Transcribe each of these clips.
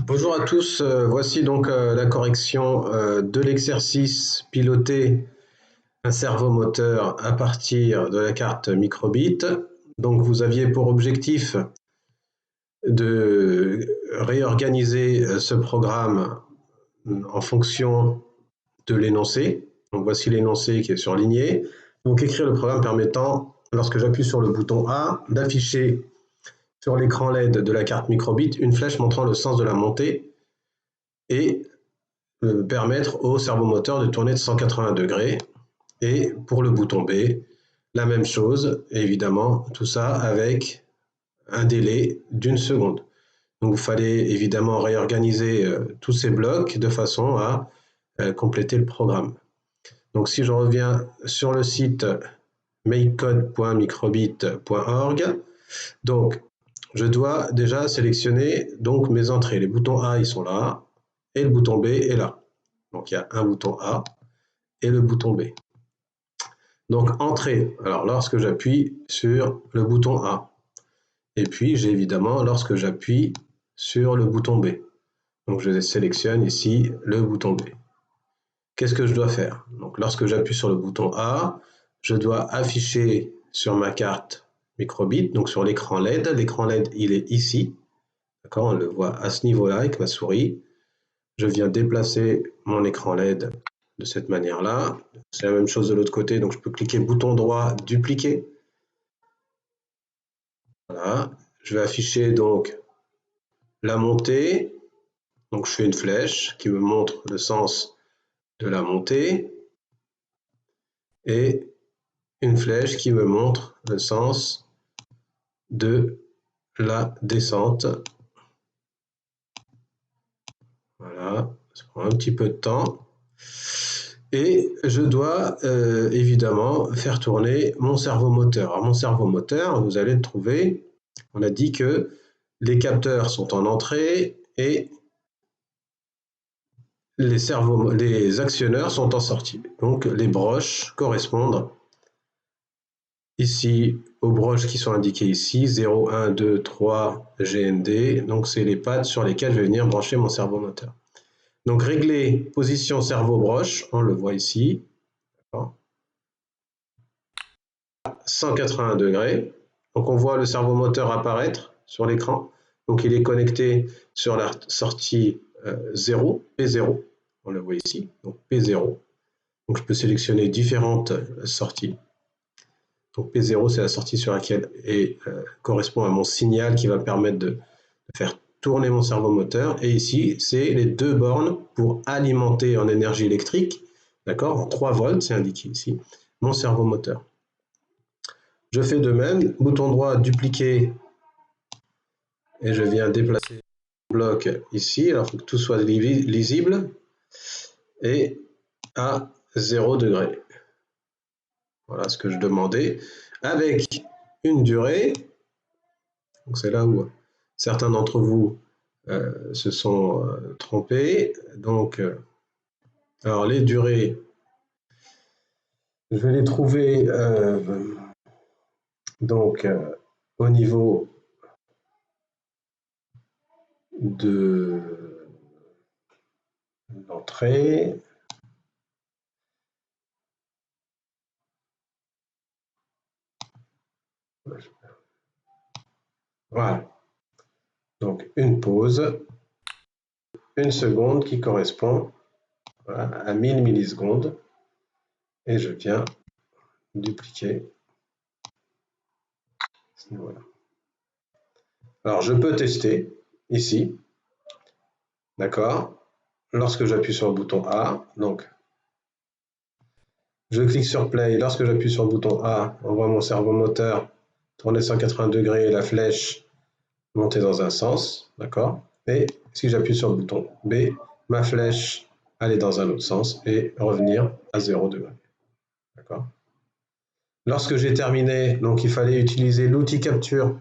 Bonjour à tous, voici donc la correction de l'exercice piloter un servomoteur à partir de la carte microbit. Donc vous aviez pour objectif de réorganiser ce programme en fonction de l'énoncé. Donc voici l'énoncé qui est surligné. Donc écrire le programme permettant, lorsque j'appuie sur le bouton A, d'afficher sur l'écran LED de la carte microbit une flèche montrant le sens de la montée et permettre au servomoteur de tourner de 180 degrés. Et pour le bouton B, la même chose, évidemment, tout ça avec un délai d'1 seconde. Donc il fallait évidemment réorganiser tous ces blocs de façon à compléter le programme. Donc si je reviens sur le site makecode.microbit.org, donc je dois déjà sélectionner donc mes entrées. Les boutons A, ils sont là, et le bouton B est là. Donc il y a un bouton A et le bouton B. Donc entrée, alors lorsque j'appuie sur le bouton A. Et puis j'ai évidemment lorsque j'appuie sur le bouton B. Donc je sélectionne ici le bouton B. Qu'est-ce que je dois faire? Donc lorsque j'appuie sur le bouton A, je dois afficher sur ma carte microbit, donc sur l'écran LED. L'écran LED, il est ici. D'accord, on le voit à ce niveau-là avec ma souris. Je viens déplacer mon écran LED de cette manière-là. C'est la même chose de l'autre côté, donc je peux cliquer bouton droit, dupliquer. Voilà, je vais afficher donc la montée. Donc je fais une flèche qui me montre le sens de la montée et une flèche qui me montre le sens de la descente. Voilà, ça prend un petit peu de temps. Et je dois évidemment faire tourner mon servomoteur. Alors mon servomoteur, vous allez le trouver, on a dit que les capteurs sont en entrée et les actionneurs sont en sortie. Donc les broches correspondent ici aux broches qui sont indiquées ici, 0, 1, 2, 3, GND. Donc c'est les pads sur lesquels je vais venir brancher mon servomoteur. Donc régler position cerveau-broche, on le voit ici, 180 degrés. Donc on voit le servomoteur apparaître sur l'écran. Donc il est connecté sur la sortie 0, P0. On le voit ici, donc P0. Donc je peux sélectionner différentes sorties. Donc P0, c'est la sortie sur laquelle correspond à mon signal qui va permettre de faire tourner mon servomoteur. Et ici, c'est les deux bornes pour alimenter en énergie électrique, d'accord, en 3 volts, c'est indiqué ici, mon servomoteur. Je fais de même, bouton droit, dupliquer, et je viens déplacer le bloc ici, alors il faut que tout soit lisible, et à 0 degré. Voilà ce que je demandais, avec une durée, donc c'est là où certains d'entre vous se sont trompés, donc alors les durées, je vais les trouver donc au niveau de l'entrée. Voilà. Donc une pause, 1 seconde qui correspond à 1000 millisecondes. Et je viens dupliquer ce niveau-là. Alors je peux tester ici. D'accord. Lorsque j'appuie sur le bouton A, donc je clique sur Play. Lorsque j'appuie sur le bouton A, on voit mon servomoteur tourner 180 degrés et la flèche monter dans un sens. D'accord. Et si j'appuie sur le bouton B, ma flèche aller dans un autre sens et revenir à 0 degré. D'accord. Lorsque j'ai terminé, donc il fallait utiliser l'outil capture.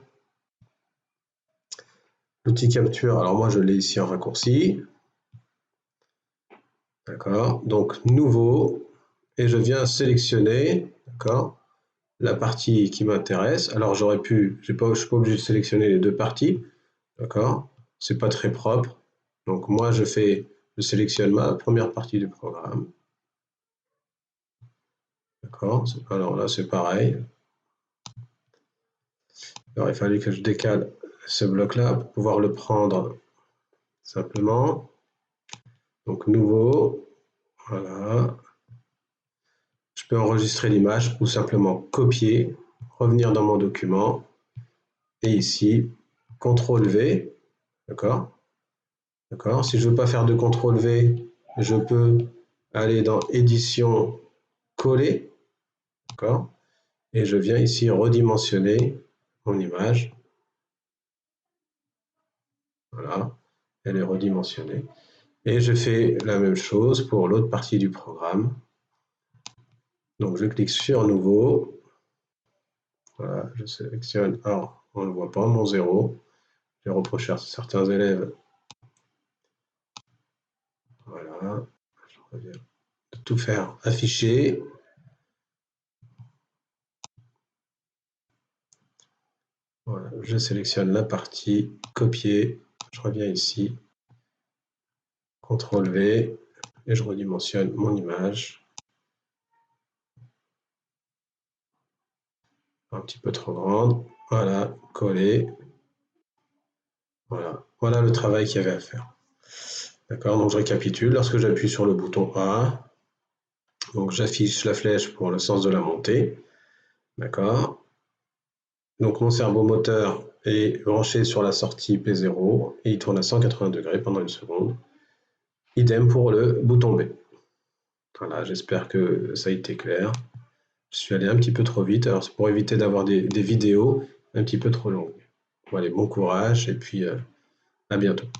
L'outil capture, alors moi je l'ai ici en raccourci. D'accord, donc nouveau, et je viens sélectionner, d'accord, la partie qui m'intéresse. Alors j'aurais pu, je ne suis pas obligé de sélectionner les deux parties, d'accord, c'est pas très propre. Donc moi, je sélectionne ma première partie du programme. D'accord? Alors là, c'est pareil. Alors, il fallait que je décale ce bloc-là pour pouvoir le prendre simplement. Donc, nouveau. Voilà. Je peux enregistrer l'image ou simplement copier, revenir dans mon document et ici, CTRL V. D'accord? D'accord? Si je ne veux pas faire de CTRL V, je peux aller dans Édition, coller. D'accord? Et je viens ici redimensionner mon image. Voilà, elle est redimensionnée. Et je fais la même chose pour l'autre partie du programme. Donc je clique sur Nouveau. Voilà, je sélectionne. Alors, on ne voit pas mon 0. J'ai reproché à certains élèves. Voilà, je reviens de tout faire afficher. Voilà, je sélectionne la partie, copier. Je reviens ici, CTRL V, et je redimensionne mon image. Un petit peu trop grande. Voilà, coller. Voilà, voilà le travail qu'il y avait à faire. D'accord, donc je récapitule. Lorsque j'appuie sur le bouton A, donc j'affiche la flèche pour le sens de la montée. D'accord. Donc mon servomoteur est branché sur la sortie P0 et il tourne à 180 degrés pendant une seconde. Idem pour le bouton B. Voilà, j'espère que ça a été clair. Je suis allé un petit peu trop vite, alors c'est pour éviter d'avoir des vidéos un petit peu trop longues. Bon, allez, bon courage et puis à bientôt.